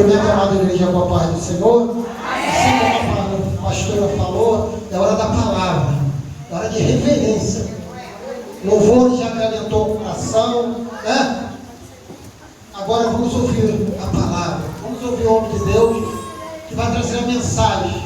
Amém, amada igreja, com a paz do Senhor. Assim como a pastora falou, é hora da palavra, é hora de reverência. Louvor já acalentou o coração, né? Agora vamos ouvir a palavra, vamos ouvir o homem de Deus que vai trazer a mensagem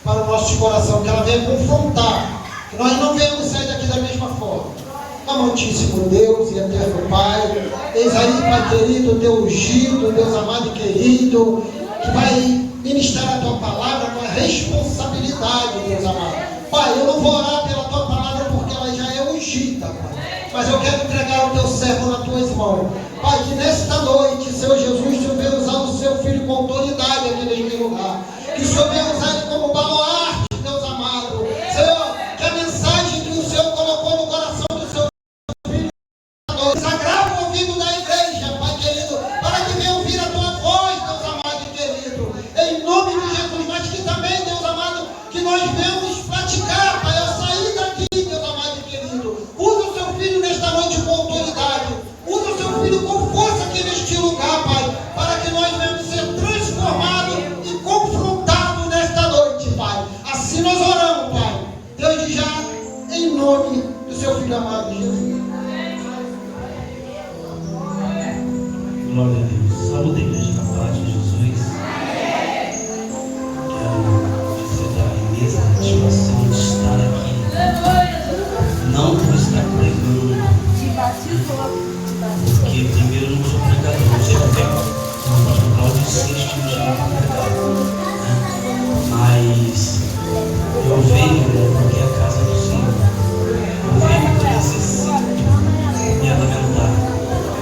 para o nosso coração, que ela venha confrontar, que nós não venhamos sair daqui da mesma forma. Amantíssimo Deus e eterno Pai, eis aí, Pai querido, Deus ungido, Deus amado e querido, que vai ministrar a Tua palavra com a responsabilidade, Deus amado. Pai, eu não vou orar pela Tua palavra porque ela já é ungida, Pai, mas eu quero entregar o Teu servo nas Tuas mãos. Pai, que nesta noite, Senhor Jesus, o Senhor venha usar o Seu Filho com autoridade aqui neste lugar, que o Senhor venha usar ele como baluarte, Deus amado. Senhor, que a mensagem que o Senhor colocou no coração do Seu sagrava o ouvido da igreja, Pai querido, para que venha ouvir a Tua voz, Deus amado e querido, em nome de Jesus, mas que também, Deus amado, que nós venhamos praticar, Pai, ao sair daqui, Deus amado e querido. Usa o Seu Filho nesta noite com autoridade, usa o Seu Filho com força aqui neste lugar, Pai, para que nós venhamos ser transformados e confrontados nesta noite, Pai. Assim nós oramos, Pai, desde já, em nome do Seu Filho amado Jesus. Glória a Deus. Saúde a igreja da paz de Jesus. Quero dizer da imensa satisfação de estar aqui. Não por estar pregando, porque primeiro eu não sou pregador, não sei porque o pastor Cláudio insiste em me chamar para pregar, né? Mas eu venho porque é a casa do Senhor. Eu venho porque necessito me alimentar.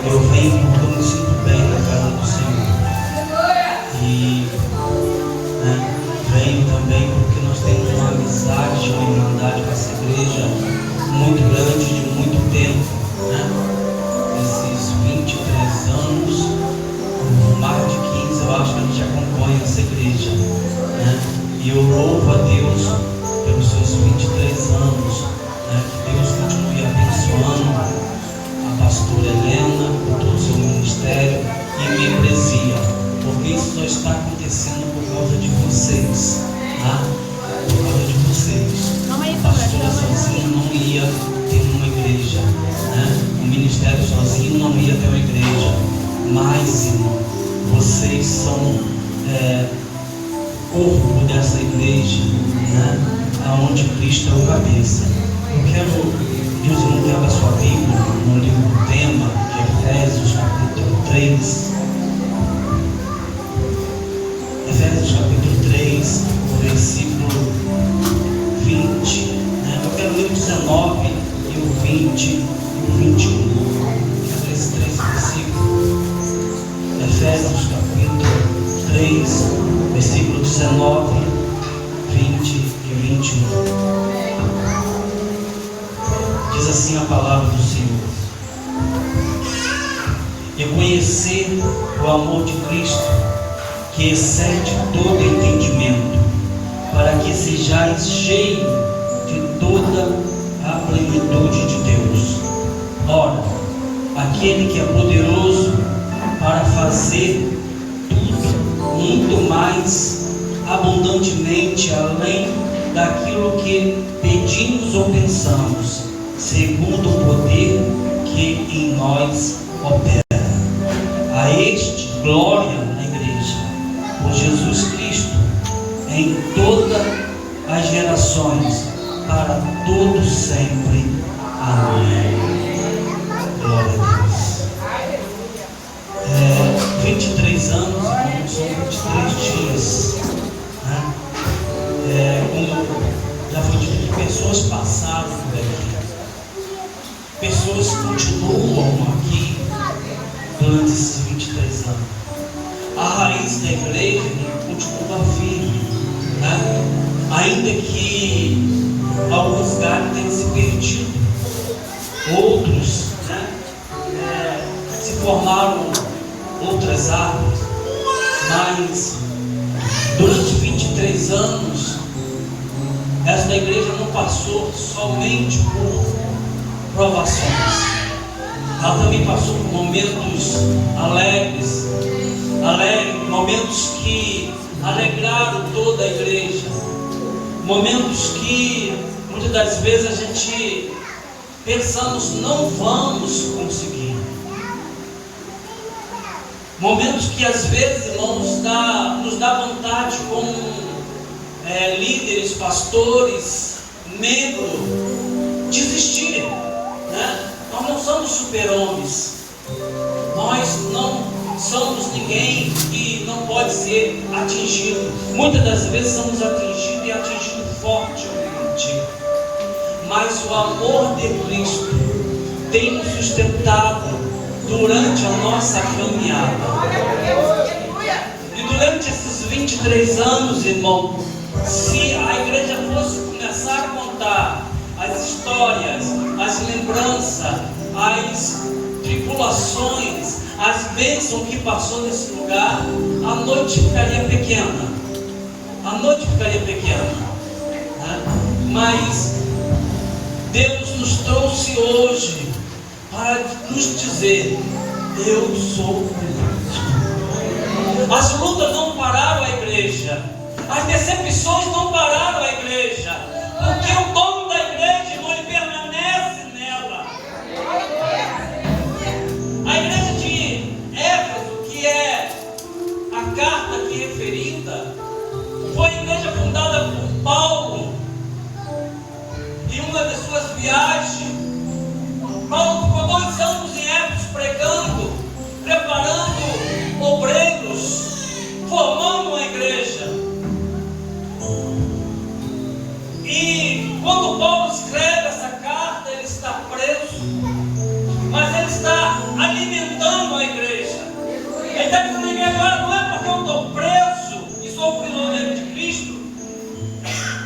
Eu venho porque eu me sinto bem na casa do Senhor. E venho também porque nós temos uma amizade, uma irmandade com essa igreja muito grande, de muito tempo, esses 23 anos, mais de 15, eu acho que a gente acompanha essa igreja, e eu louvo a Deus pelos seus 23 anos, que Deus continue abençoando a pastora Helena, por todo o seu ministério e minha eclesia, porque isso só está acontecendo por causa de vocês, por causa de vocês. A pastora sozinha não ia ter uma igreja, o ministério sozinho não ia ter uma igreja, mas, irmão, vocês são corpo dessa igreja, aonde Cristo é o cabeça. Eu quero que os irmãos abram a sua Bíblia no livro do tema de Efésios, capítulo 3. Efésios, capítulo 3, versículo 20. Eu quero ler o 19 e o 20 e o 21. Quero ler esses três versículos. Efésios, capítulo 3, versículo 19, 20 e 21. Diz assim a palavra do Senhor: e conhecer o amor de Cristo, que excede todo entendimento, para que sejais cheios de toda a plenitude de Deus. Ora, aquele que é poderoso para fazer tudo muito mais abundantemente além daquilo que pedimos ou pensamos, segundo o poder que em nós opera. A este glória na igreja, por Jesus Cristo, em todas as gerações, para todos sempre. Amém. Glória a Deus. 23 anos, irmãos, são 23 dias. Como já foi dito, pessoas passaram por aqui. Pessoas continuam aqui durante esses 23 anos. A raiz da igreja continua firme, ainda que alguns galhos tenham se perdido, outros se formaram outras árvores, mas durante 23 anos esta igreja não passou somente por provações, ela também passou por momentos alegres, momentos que alegraram toda a igreja, momentos que muitas das vezes a gente pensamos não vamos conseguir, momentos que às vezes, irmãos, nos dá vontade como líderes, pastores, membros, desistirem, né? Nós não somos super-homens, nós não somos ninguém que não pode ser atingido. Muitas das vezes somos atingidos e atingidos fortemente, mas o amor de Cristo tem nos sustentado durante a nossa caminhada. E durante esses 23 anos, irmão, se a igreja fosse começar a contar as histórias, as lembranças, as tribulações, as bênçãos que passou nesse lugar, a noite ficaria pequena. A noite ficaria pequena, né? Mas Deus nos trouxe hoje para nos dizer: eu sou Cristo. As lutas não pararam a igreja, as decepções não pararam a igreja, porque o dono da igreja, irmão, ele permanece nela. A igreja de Éfeso, que é a carta aqui referida, foi a igreja fundada por Paulo. Em uma das suas viagens, Paulo ficou 2 anos em Éfeso pregando, preparando obreiros, formando uma igreja. E quando Paulo escreve essa carta, ele está preso, mas ele está alimentando a igreja. Ele está dizendo à igreja: olha, não é porque eu estou preso e sou prisioneiro de Cristo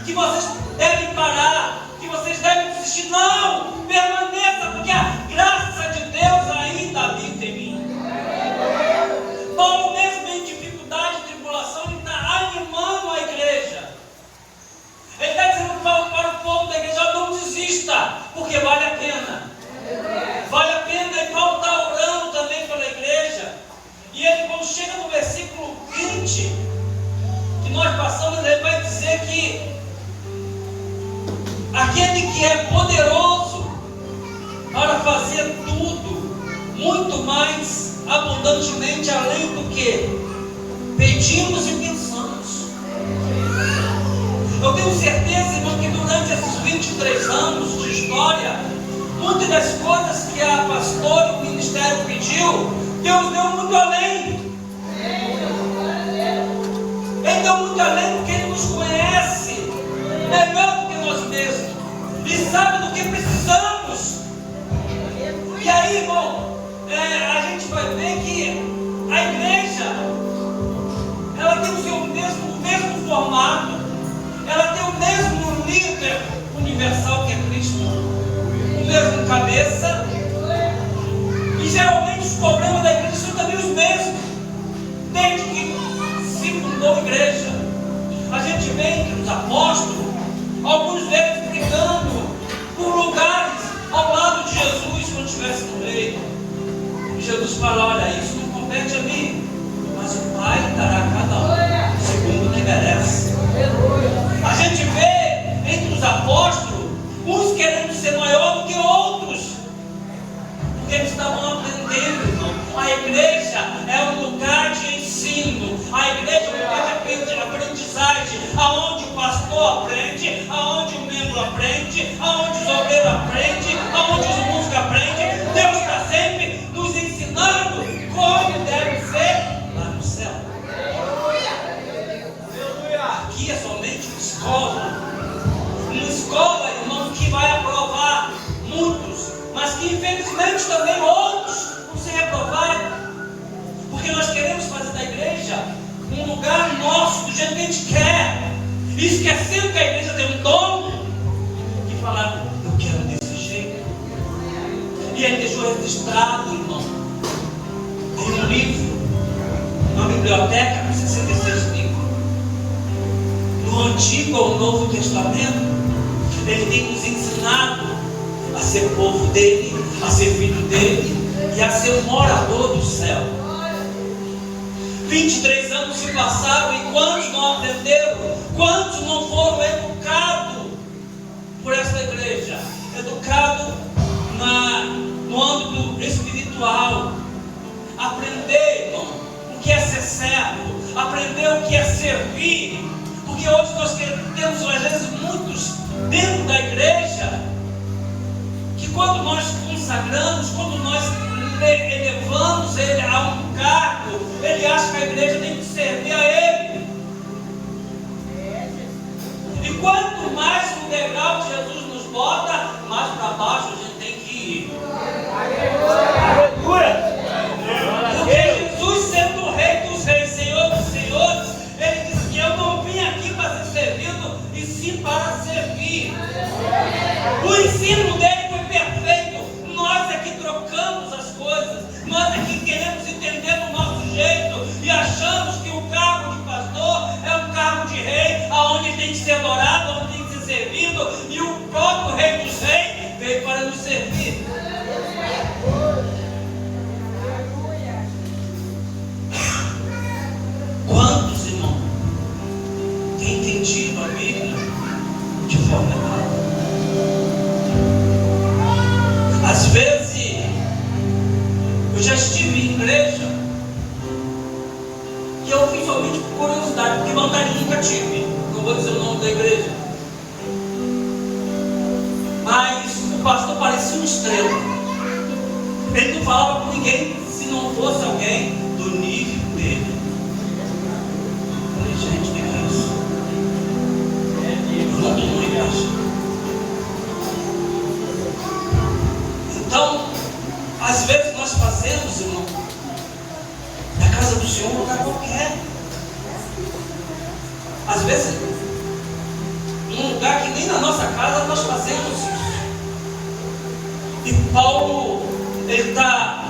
que vocês devem parar, que vocês devem desistir. Não, permaneça, porque a graça de Deus ainda habita em mim. Paulo, mesmo em dificuldade e tribulação, ele está animando a igreja. Ele está dizendo para o povo da igreja: não desista, porque vale a pena. Vale a pena. E Paulo está orando também pela igreja. E ele, quando chega no versículo 20, que nós passamos, ele vai dizer que aquele que é poderoso para fazer tudo, muito mais abundantemente, além do que pedimos e pensamos. Eu tenho certeza, irmão, que durante esses 23 anos de história, muitas das coisas que a pastora e o ministério pediu, Deus deu muito além. Ele deu muito além, porque Ele nos conhece melhor do que nós mesmos e sabe do que precisamos. E aí, irmão, a gente vai ver que a igreja, ela tem o seu mesmo formato, ela tem o mesmo líder universal que é Cristo, o mesmo cabeça, e geralmente os problemas da igreja são também os mesmos, desde que se fundou a igreja. A gente vê entre os apóstolos, alguns deles brigando por lugares ao lado de Jesus quando estivesse no reino. E Jesus fala: olha, isso não compete a mim, mas o Pai dará a cada um segundo o que merece. A gente vê entre os apóstolos uns querendo ser maior do que outros, porque eles estavam aprendendo, irmão. A igreja é um lugar de ensino, a igreja é um lugar de aprendizagem, aonde o pastor aprende, aonde o membro aprende, aonde os obreiros aprendem, aonde os músicos aprendem. Deus está sempre nos ensinando como deve ser lá no céu. Aqui é somente uma escola, irmãos, que vai aprovar muitos, mas que infelizmente também outros vão se reprovar, porque nós queremos fazer da igreja um lugar nosso, do jeito que a gente quer, esquecendo que a igreja tem um dono que fala: eu quero desse jeito. E ele deixou registrado, irmão, em um livro, uma biblioteca com 66 livros, no Antigo ou Novo Testamento. Ele tem nos ensinado a ser povo dele, a ser filho dele e a ser um morador do céu. 23 anos se passaram e quantos não aprenderam? Quantos não foram educados por essa igreja? Educados no âmbito espiritual. Aprender, irmão, o que é ser servo. Aprender o que é servir. Porque hoje nós temos, às vezes, muitos dentro da igreja que quando nós consagramos, quando nós elevamos ele a um cargo, ele acha que a igreja tem que servir a ele. E quanto mais o degrau que Jesus nos bota, mais para baixo a gente tem que ir. Porque Jesus, sendo o Rei dos Reis, Senhor dos Senhores, ele disse que eu não vim aqui para ser servido, e sim para servir. O ensino dele foi perfeito. Nós é que trocamos as coisas. Nós é que queremos entender do nosso jeito e achamos que o cargo de pastor é um cargo de rei, aonde tem que ser adorado, onde tem que ser servido, e o próprio Rei dos Reis veio para nos servir. Quantos, irmão, têm entendido a Bíblia de forma errada? Às vezes, eu já estive em igreja que eu fiz somente por curiosidade, porque vontade nunca tive. Não vou dizer o nome da igreja. Mas o pastor parecia uma estrela. Ele não falava com ninguém se não fosse alguém do nível dele. Eu falei, gente, o que é isso? Eu não estou numa igreja. Então, às vezes nós fazemos, irmão, na casa do Senhor um lugar qualquer. Às vezes, um lugar que nem na nossa casa nós fazemos isso. E Paulo, ele está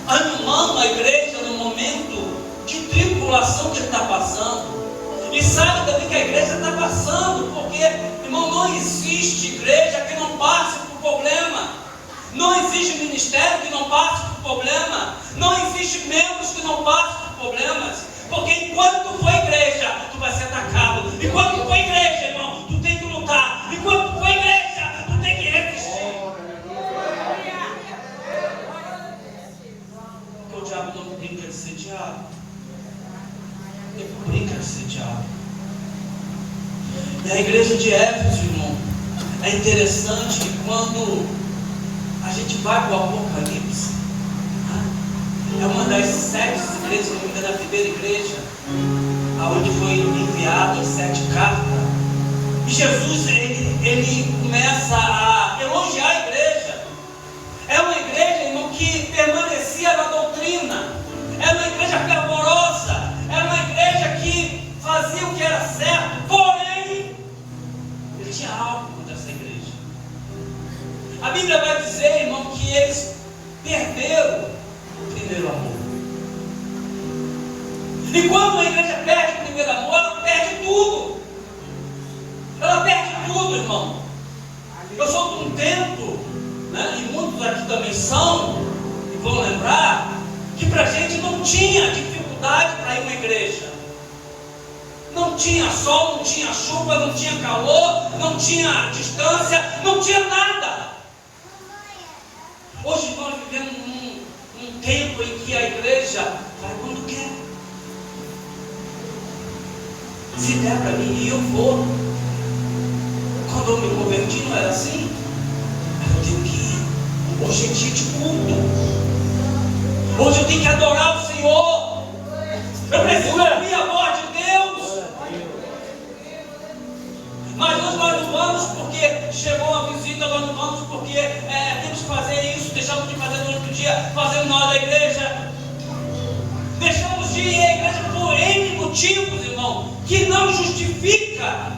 animando a igreja no momento de tribulação que ele está passando. E sabe também que a igreja está passando, porque, irmão, não existe igreja que não passe por problema. Não existe ministério que não passe por problema. Não existe membros que não passem por problemas. Porque enquanto tu for igreja, tu vai ser atacado. Enquanto tu for igreja, irmão, tu tem que lutar. Enquanto tu for igreja, tu tem que resistir. Porque o diabo não brinca de ser diabo. Ele brinca de ser diabo. E a igreja de Éfeso, irmão, é interessante que quando a gente vai para o Apocalipse, é uma das 7 igrejas, se não me engano, a primeira igreja, aonde foi enviado as 7 cartas. E Jesus, ele começa a elogiar a igreja. É uma igreja, irmão, que permanecia na doutrina. É uma igreja fervorosa. É uma igreja que fazia o que era certo. Porém, ele tinha algo contra essa igreja. A Bíblia vai dizer, irmão, que eles perderam o primeiro amor. E quando a igreja perde o primeiro amor, ela perde tudo. Ela perde tudo, irmão. Eu sou de um tempo, né, e muitos aqui também são, e vão lembrar, que para a gente não tinha dificuldade para ir a uma igreja. Não tinha sol, não tinha chuva, não tinha calor, não tinha distância, não tinha nada. Hoje nós vivemos um tempo em que a igreja vai quando quer. Se der para mim, eu vou. Quando eu me converti, não era assim? Eu tenho que ir. Hoje é dia de culto. Hoje eu tenho que adorar o Senhor. Eu preciso ouvir a voz de Deus. Mas hoje nós não vamos porque chegou uma visita, nós não vamos porque temos que fazer isso, deixamos de fazer durante o dia, fazendo na hora da igreja. Deixamos de ir à igreja por N motivos, irmão, que não justifica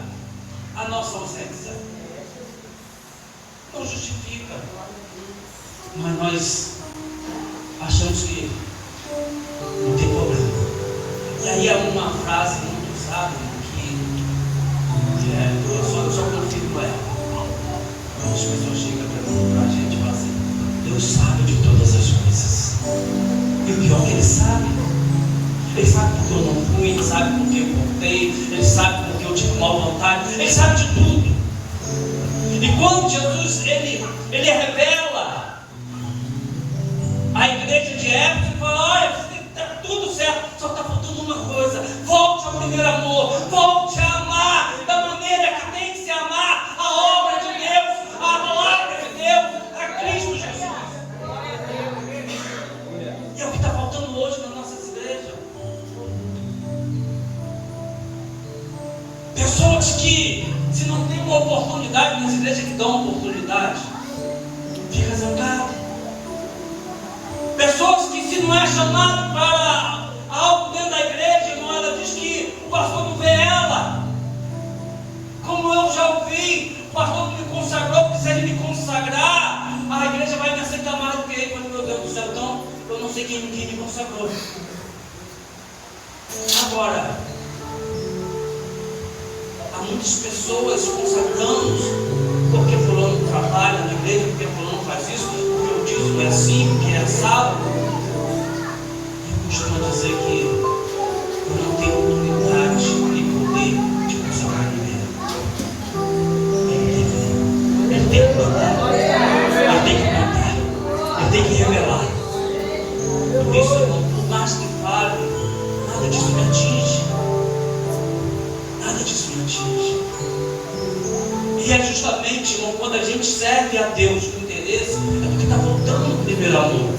a nossa ausência. Não justifica. Mas nós achamos que não tem problema. E aí é uma frase muito usada, eu só confirmo ela. Quando as pessoas chegam para a gente e falam assim, Deus sabe de todas as coisas. E o pior é que Ele sabe. Ele sabe porque eu não fui, Ele sabe porque eu cortei, Ele sabe porque eu tive mal vontade, Ele sabe de tudo. E quando Jesus ele revela a igreja de Éfeso e fala: olha, está tudo certo, só está faltando uma coisa: volte ao primeiro amor, volte a amar da maneira que tem que se amar a obra de Deus, a palavra de Deus, a Cristo Jesus. E é o que está faltando hoje nas nossas igrejas. Pessoas que, se não tem uma oportunidade nas igrejas que dão oportunidade, fica zangado. Pessoas que, se não é chamado para algo dentro da igreja, irmão, ela diz que o pastor não vê ela. Como eu já ouvi, o pastor não me consagrou, porque se ele me consagrar, a igreja vai me aceitar mais do que ele. Mas, meu Deus do céu, então eu não sei quem me consagrou. Agora, há muitas pessoas consagrando porque fulano trabalha na igreja, porque fulano faz isso, porque o dízimo é assim, porque é assado. Eu costumo dizer que eu não tenho oportunidade e poder de consagrar ninguém. Ele tem que mandar, ele tem que contar, ele tem que revelar. Por isso, irmão, por mais que fale, nada disso me atinge. Nada disso me atinge. E é justamente, irmão, quando a gente serve a Deus com interesse, é porque está faltando o primeiro amor.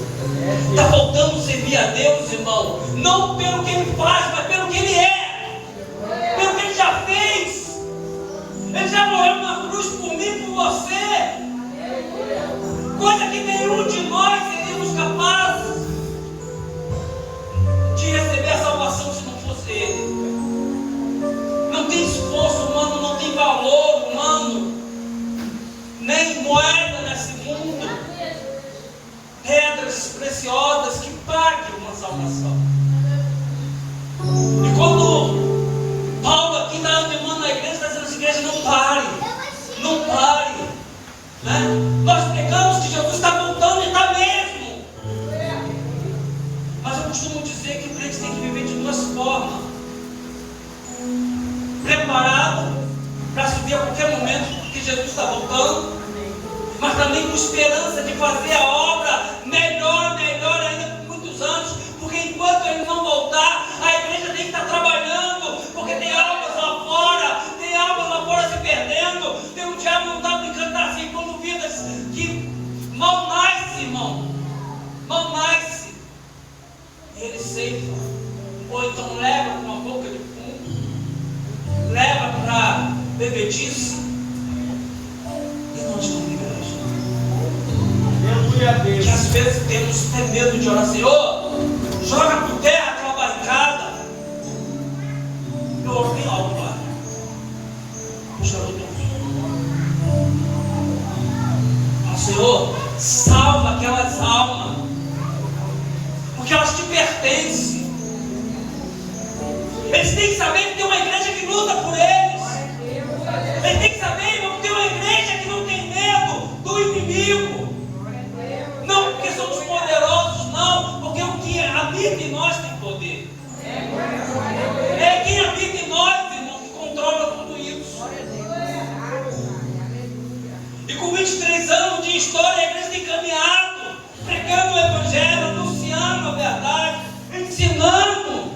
Está faltando servir a Deus, irmão, não pelo que Ele faz, mas pelo que Ele é, pelo que Ele já fez. Ele já morreu na cruz por mim e por você, coisa que nenhum de nós seríamos capazes de receber a salvação se não fosse Ele. Não tem esforço humano, não tem valor humano, nem moeda nesse mundo, pedras preciosas que paguem uma salvação. E quando Paulo aqui está animando a igreja, está dizendo assim: igreja, não pare, não pare, né? Nós pregamos que Jesus está voltando e está mesmo. Mas eu costumo dizer que o crente tem que viver de duas formas: preparado para subir a qualquer momento, porque Jesus está voltando, mas também com esperança de fazer a obra melhor ainda por muitos anos, porque enquanto Ele não voltar, a igreja tem que estar trabalhando, porque tem almas lá fora se perdendo, tem o diabo não está brincando, está assim, como vidas que mal nasce, irmão, mal nasce, ele ceifa, ou então leva com uma boca de fumo, leva para bebedice. E nós como igreja, que às vezes temos até medo de orar: Senhor, joga por terra aquela barricada. Eu oro bem alto, Pai. Puxa, eu estou Senhor, salva aquelas almas, porque elas te pertencem. Eles têm que saber que tem uma igreja que luta por eles. Eles têm que saber, irmão, que tem uma igreja que não tem medo do inimigo. Não porque somos poderosos, não, porque o que habita em nós tem poder. É quem habita em nós, irmão, que controla tudo isso. E com 23 anos de história, a igreja tem caminhado, pregando o Evangelho, anunciando a verdade, ensinando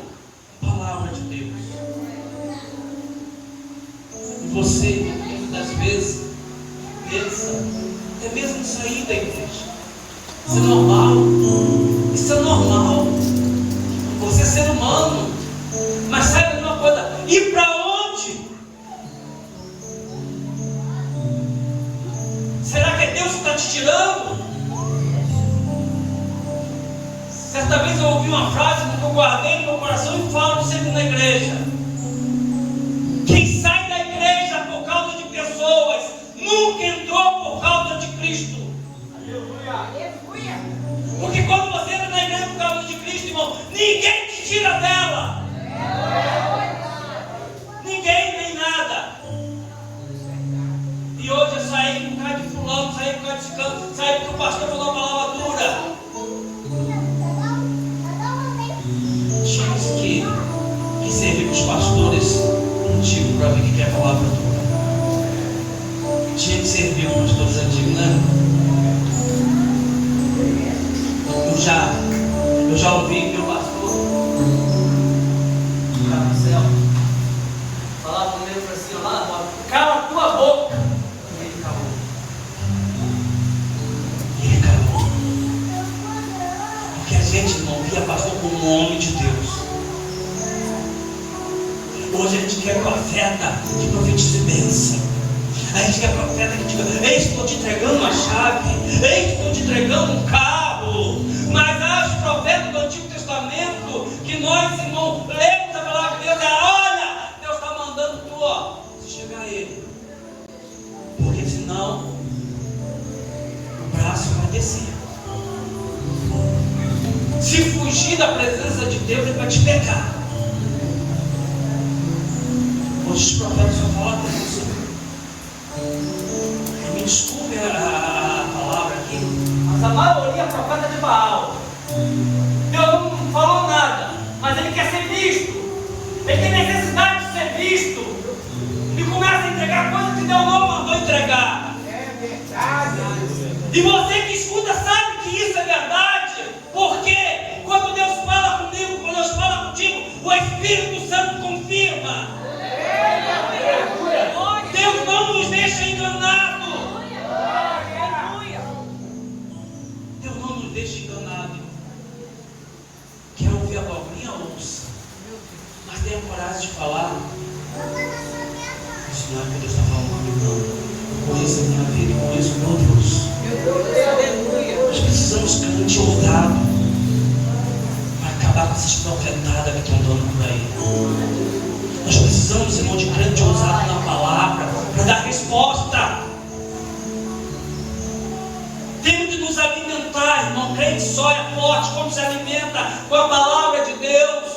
a palavra de Deus. E você, muitas das vezes, pensa até mesmo em sair da igreja. Isso é normal. Isso é normal. Você é ser humano. Mas saiba de uma coisa: ir para onde? Será que é Deus que está te tirando? Certa vez eu ouvi uma frase que eu guardei no meu coração e falo sempre na igreja: quem sai da igreja por causa de pessoas nunca entrou por causa de Cristo. Porque quando você entra na igreja por causa de Cristo, irmão, ninguém te tira dela. Ninguém, nem nada. E hoje eu saí por causa de fulano, saí por causa de ciclano, saí porque o pastor falou uma palavra dura. Tinha que servir com os pastores antigos para ver o que é a palavra tua. Tinha que servir com os pastores antigos, né? Eu já ouvi meu pastor lá no céu falar comigo assim, lá, cala a tua boca. E ele calou. Porque a gente não via pastor como um homem de Deus. Hoje a gente quer profeta que profetize bênção. A gente quer profeta que diga: eis, estou te entregando uma chave, eis, estou te entregando um carro. Mas há os profetas do Antigo Testamento que nós, irmãos, lemos a palavra de Deus e olha, Deus está mandando tu, ó, se chegar a ele. Porque senão o braço vai descer. Se fugir da presença de Deus, ele vai te pegar. Hoje os profetas só falam disso. Me desculpe a palavra aqui, mas a maioria é profeta de Baal. Deus não falou nada, mas ele quer ser visto. Ele tem necessidade de ser visto. E começa a entregar coisas que Deus não mandou entregar. É verdade. E você que escuta sabe que isso é verdade. Porque quando Deus fala comigo, quando Deus fala contigo, o Espírito Santo confirma. Deus não nos deixa enganado. Deus não nos deixa enganado. Quer ouvir a abobrinha? Ouça. Mas tenha coragem de falar. Isso não é que Deus está falando comigo, não. Eu conheço a minha vida, eu conheço o meu Deus. Nós precisamos crente ousado para acabar com essas profetadas que estão dando por aí. Nós precisamos, irmão, de crente ousado na palavra para dar resposta. Temos de nos alimentar, irmão. Crente só é forte quando se alimenta com a palavra de Deus.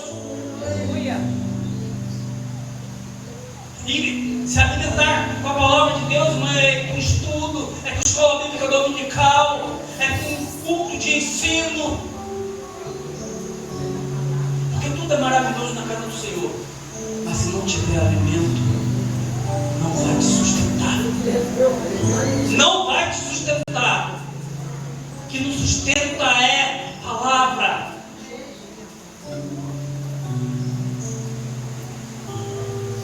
E se alimentar com a palavra de Deus não é com estudo, é com escola bíblica dominical, é com culto de ensino. Porque tudo é maravilhoso na casa do Senhor. Mas se não tiver alimento, não vai te sustentar. Não vai te sustentar. O que nos sustenta é a palavra.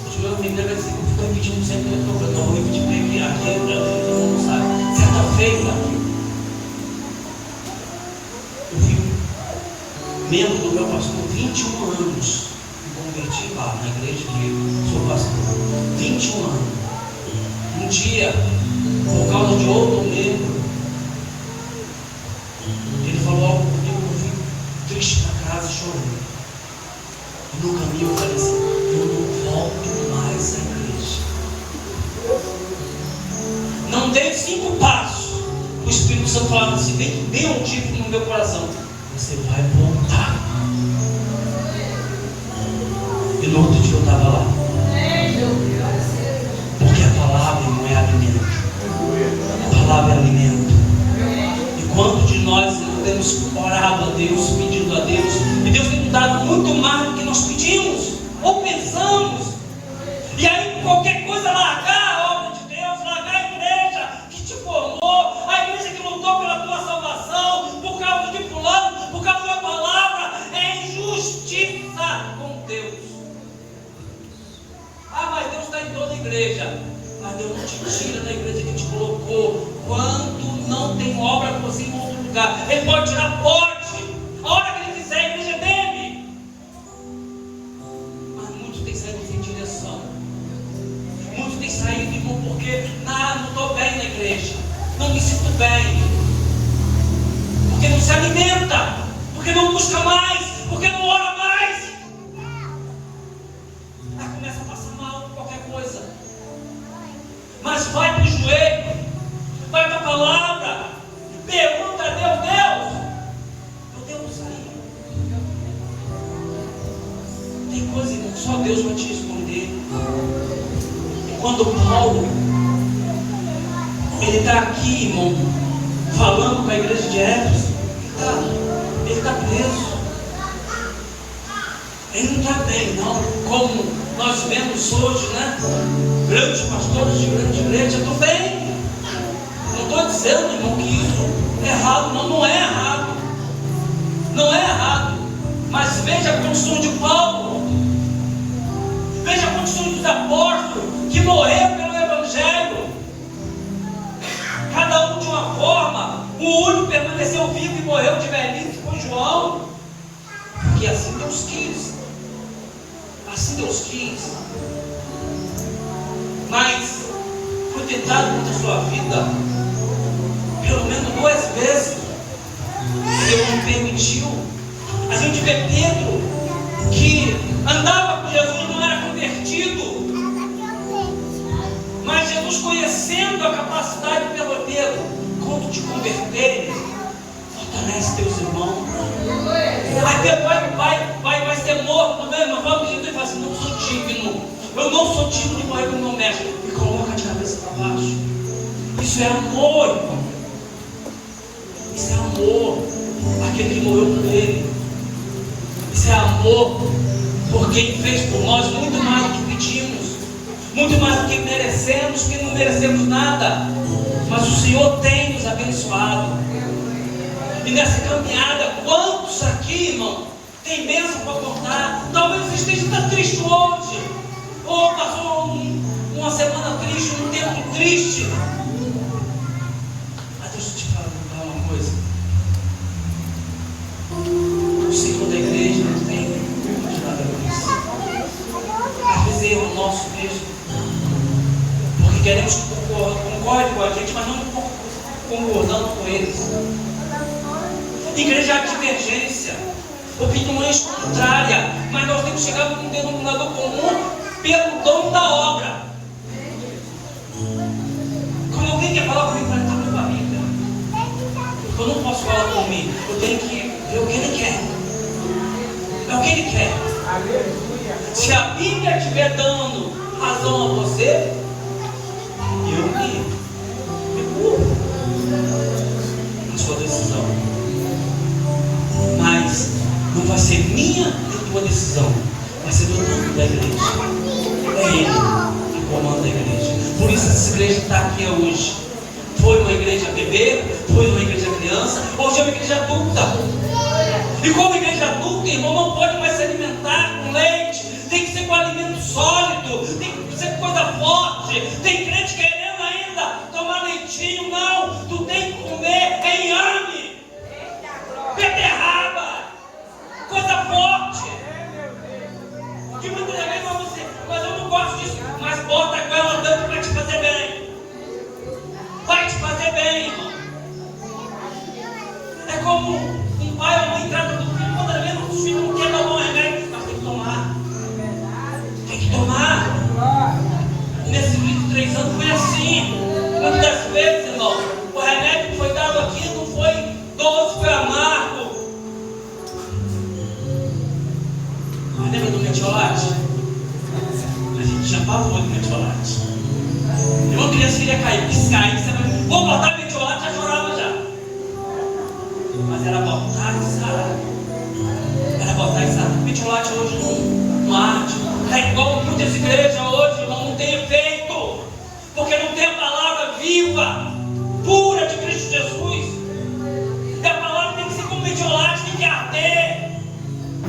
Os meus amigos devem dizer que eu fico repetindo sempre o programa. Não vou repetir porque aqui todo mundo sabe. Certa feita, eu fui membro do meu pastor 21 anos. Converti lá na igreja que sou pastor, 21 anos. Um dia, por causa de outro membro, ele falou algo comigo, eu vim triste para casa, chorando. E no caminho eu falei assim: eu não volto mais à igreja. Não dei 5 passos. O Espírito Santo falava assim, bem um tipo no meu coração: você vai voltar. E no outro dia eu estava lá. Porque a palavra não é alimento. A palavra é alimento. E quanto de nós não temos orado a Deus, pedindo a Deus, e Deus tem nos dado muito mais do que nós pedimos ou pensamos. E aí qualquer coisa largar a obra de Deus, largar a igreja que te formou, a igreja que lutou pela tua salvação, por causa de fulano, por causa da palavra, é injustiça com Deus. Ah, mas Deus está em toda a igreja. Mas Deus não te tira da igreja que te colocou quando não tem obra para você em outro lugar. Ele pode tirar, pode. A hora que ele quiser, a igreja é dele. Mas muitos têm saído sem direção. Muitos têm saído, irmão, porque não estou bem na igreja. Não me sinto bem. Porque não se alimenta. Porque não busca mais. Porque não ora mais. Começa a passar mal com qualquer coisa. Mas vai para o joelho, vai para a palavra, pergunta a Deus: eu devo sair? Tem coisa, irmão, que só Deus vai te responder. E quando Paulo ele está aqui, irmão, falando com a igreja de Éfeso, ele está preso. Ele não está bem, não. Como nós vemos hoje, né? Grandes pastores de grande igreja, estou bem. Não estou dizendo, irmão, que isso é errado. Não, não é errado. Não é errado. Mas veja a condição de Paulo. Veja a condição dos apóstolos que morreram pelo Evangelho. Cada um de uma forma. O único permaneceu vivo e morreu de velhice foi João. Porque assim Deus quis. Assim Deus quis. Mas foi tentado contra a sua vida pelo menos 2 vezes. Deus não permitiu. A gente vê Pedro, que andava com Jesus, não era convertido. Mas Jesus, conhecendo a capacidade de Pedro, quando te converter, fortalece teus irmãos. Aí Pedro vai ser morto, não é? Mas vamos Jesus fala assim: não sou digno. Eu não sou digno de morrer com o meu mestre. E coloca de cabeça para baixo. Isso é amor, irmão. Isso é amor. Aquele que morreu por ele. Isso é amor por quem fez por nós muito mais do que pedimos, muito mais do que merecemos, que não merecemos nada. Mas o Senhor tem nos abençoado. E nessa caminhada, quantos aqui, irmão, tem bênção para contar? Talvez você esteja triste hoje, ou passou uma semana triste, um tempo triste. Mas deixa eu te falar uma coisa. O Senhor da igreja não tem de nada com isso. Às vezes é erro nosso mesmo, porque queremos que concorde com a gente, mas não concordando com eles. Igreja de divergência, opiniões contrárias, mas nós temos que chegar num denominador comum pelo dom da obra. Quando alguém quer falar comigo, está na minha Bíblia. Eu não posso falar por mim, eu tenho que ver o que ele quer. É o que ele quer. Se a Bíblia estiver dando razão a você, eu me curvo na sua decisão. Mas não vai ser minha nem tua decisão, vai ser do dono da igreja. É ele que comanda a igreja. Por isso essa igreja está aqui hoje. Foi uma igreja bebê, foi uma igreja criança, hoje é uma igreja adulta. E como igreja adulta, irmão, não pode mais se alimentar com leite, tem que ser com alimento sólido, tem que ser com coisa forte. Tem crente querendo ainda tomar leitinho, não, tu tem que comer inhame, beterraba, coisa forte. Que muitas vezes vamos dizer, mas eu não gosto disso, mas bota com ela tanto para te fazer bem. Vai te fazer bem, irmão. É como um pai ou uma mãe trata do filho, quando vez o filho não quer tomar um remédio, mas tem que tomar. Tem que tomar. E nesses 23 anos foi assim. Muitas das vezes, irmão, o remédio que foi dado aqui não foi doce, foi amargo. Mas lembra do metiolate? A gente tinha pavor do metiolate. E uma criança queria cair, porque se cair, você vai. Vou botar metiolate, já chorava já. Mas era botar e sarar. Era botar e sarar. Metiolate hoje não arde. É igual muitas igrejas hoje, irmão, não tem efeito. Porque não tem a palavra viva, pura de Cristo Jesus. E a palavra tem que ser como metiolate, tem que arder.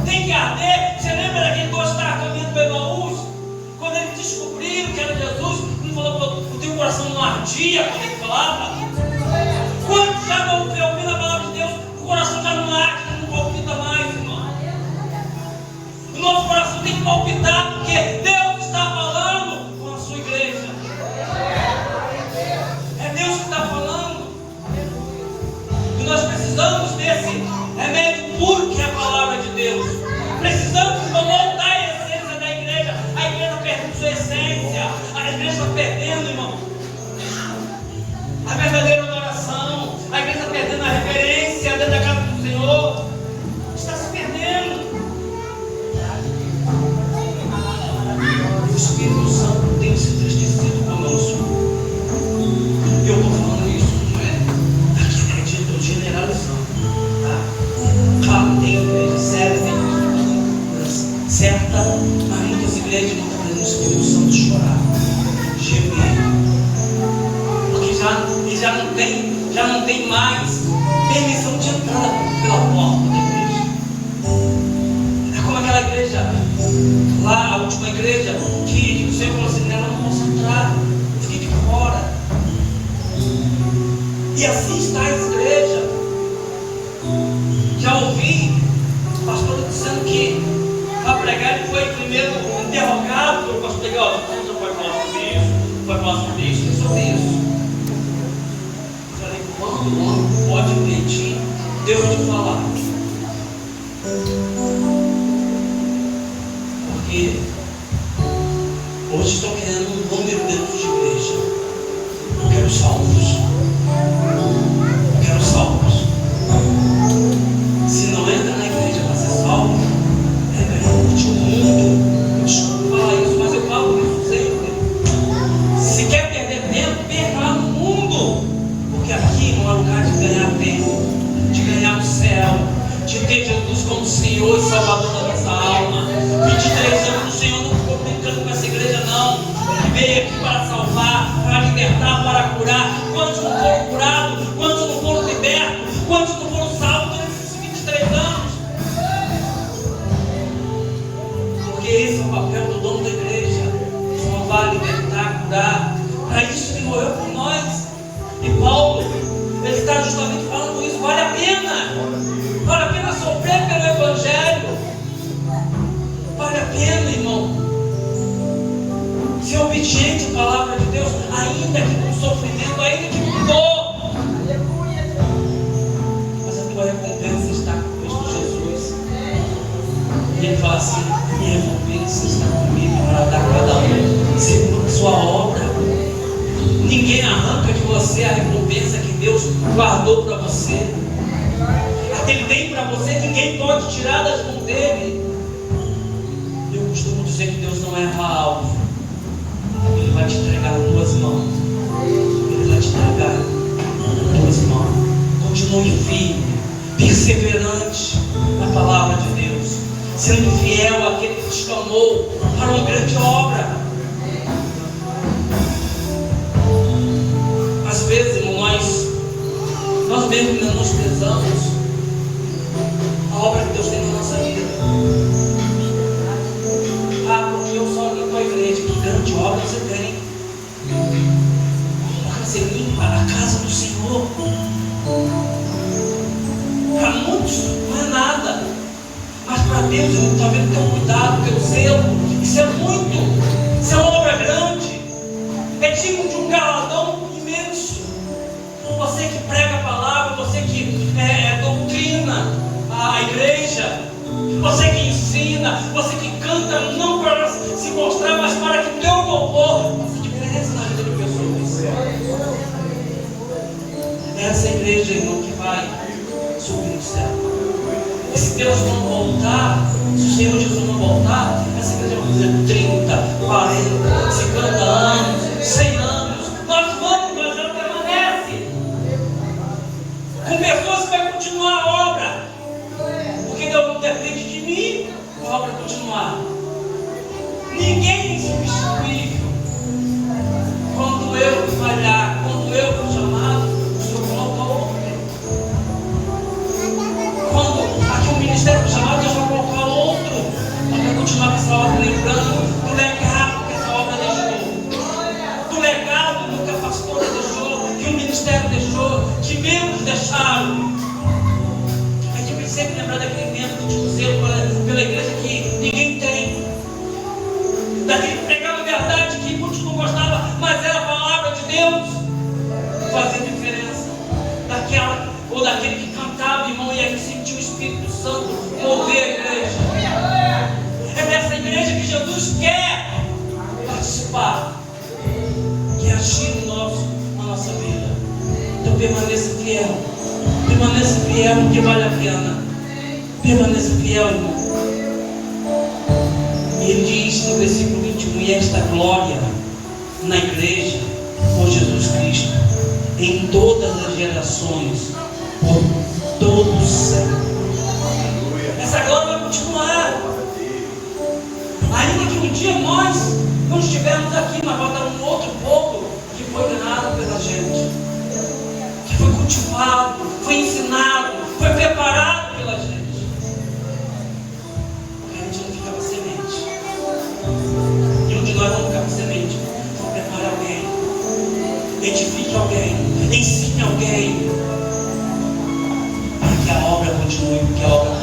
Tem que arder. Você lembra daquele dois que estava caminhando pelo Emaús? Quando eles descobriram que era Jesus, ele falou: o teu coração não ardia quando ele falava? Quantos já vão ouvindo a palavra de Deus? O coração já não arde, não palpita mais, irmão. O nosso coração tem que palpitar, porque Deus está falando com a sua igreja. É Deus que está falando. E nós precisamos desse remédio puro que é a palavra de Deus. Precisamos voltar a essência da igreja. A igreja está perdendo sua essência. A igreja está perdendo, irmão, a verdadeira adoração. A igreja está perdendo a reverência dentro da casa do Senhor. Está se perdendo. O Espírito Santo tem se entristecido conosco. E eu estou falando isso, não é? Aqui é de generalizando, tá? Claro, tem igreja séria, tem igreja igreja que está fazendo o Espírito Santo chorar, gemer, porque já não tem mais permissão de entrada pela porta da igreja. É como aquela igreja lá, a última igreja, que o Senhor falou assim: nela não posso entrar, fiquei de fora. E assim está a igreja. Já ouvi o pastor dizendo que para pregar ele foi primeiro interrogado pelo pastor. Você já pode falar sobre isso? Pode falar sobre isso? É sobre isso. Eu falei: quando o homem pode impedir Deus de falar? Porque hoje estou querendo um número dentro de igreja. Eu quero salvos. Eu quero salvos. Se não entra na igreja para ser salvo, é ganhar o mundo. Eu desculpo falar isso, mas eu falo isso sempre. Se quer perder tempo, perca lá no mundo. Porque aqui não é lugar de ganhar tempo, de ganhar o céu, de ter Jesus como Senhor e Salvador da nossa alma. 23 anos o Senhor não ficou brincando com essa igreja, não. Ele veio aqui para salvar, para libertar, para curar. Quantos não foram curados? Quantos não foram libertos? Quantos não foram salvos durante esses 23 anos? Porque esse é o papel do dono da igreja: salvar, libertar, curar. Para isso ele morreu por nós. E Paulo, ele está justamente falando isso. Vale a pena. Vale a pena sofrer pelo Evangelho. Vale a pena, irmão, ser obediente à palavra de Deus, ainda que com sofrimento, ainda que com dor. Mas a tua recompensa está com Cristo Jesus. E ele fala assim: minha recompensa está comigo para dar a cada um segundo a sua obra. Ninguém arranca de você a recompensa que Deus guardou para você. A que Ele tem para você, ninguém pode tirar das mãos dele. Eu costumo dizer que Deus não erra alvo. Ele vai te entregar as tuas mãos. Ele vai te entregar as tuas mãos. Continue firme, perseverante na palavra de Deus, sendo fiel àquele que te chamou para uma grande obra. Às vezes, irmão, nós mesmos menosprezamos a obra que Deus tem na nossa vida. Porque eu só limpo a igreja. Que grande obra você tem! Porque você limpa a casa do Senhor. Para muitos não é nada, mas para Deus, eu estou vendo teu cuidado, teu zelo. Isso é muito. Isso é uma obra grande. É tipo de um galardão imenso. Você que prega a palavra, você que doutrina a igreja, você que ensina, você que canta, não para se mostrar, mas para que teu louvor faça diferença na vida de pessoas. É essa igreja, irmão, que vai subir no céu. E se Deus não voltar, se o Senhor Jesus não voltar, essa igreja vai fazer 30, 40, 50 anos, 100 anos. Nós vamos, mas ela permanece. Com pessoas que vai continuar a obra. Porque Deus não depende de mim para a obra continuar. Ninguém é insubstituível. Quando eu falhar, quando eu for chamado, o Senhor coloca outro. Quando aqui o ministério foi chamado, Deus vai colocar outro para continuar com essa obra, lembrando do legado que essa obra deixou, do legado que a pastora deixou, que o ministério deixou, que membros deixaram. A gente tem sempre lembrar daquele membro que tinha zelo pela igreja que ninguém tem, daquele que pregava a verdade que muitos não gostavam, mas era a palavra de Deus, fazia diferença. Ou daquele que cantava, irmão, e aí sentiu o Espírito Santo mover a igreja. É dessa igreja que Jesus quer participar, quer agir na nossa vida. Então permaneça fiel, porque vale a pena. Permaneça fiel, irmão. E ele diz no versículo 21: e esta glória na igreja por Jesus Cristo em todas as gerações, por todo o século. Essa glória vai continuar. Ainda que um dia nós não estivemos aqui, mas vai dar um outro povo que foi ganhado pela gente, que foi cultivado, foi ensinado, foi preparado pela gente. Porque a gente não ficava semente. E um de nós não ficava semente. Prepare alguém, edifique alguém, ensine alguém, para que a obra continue, porque a obra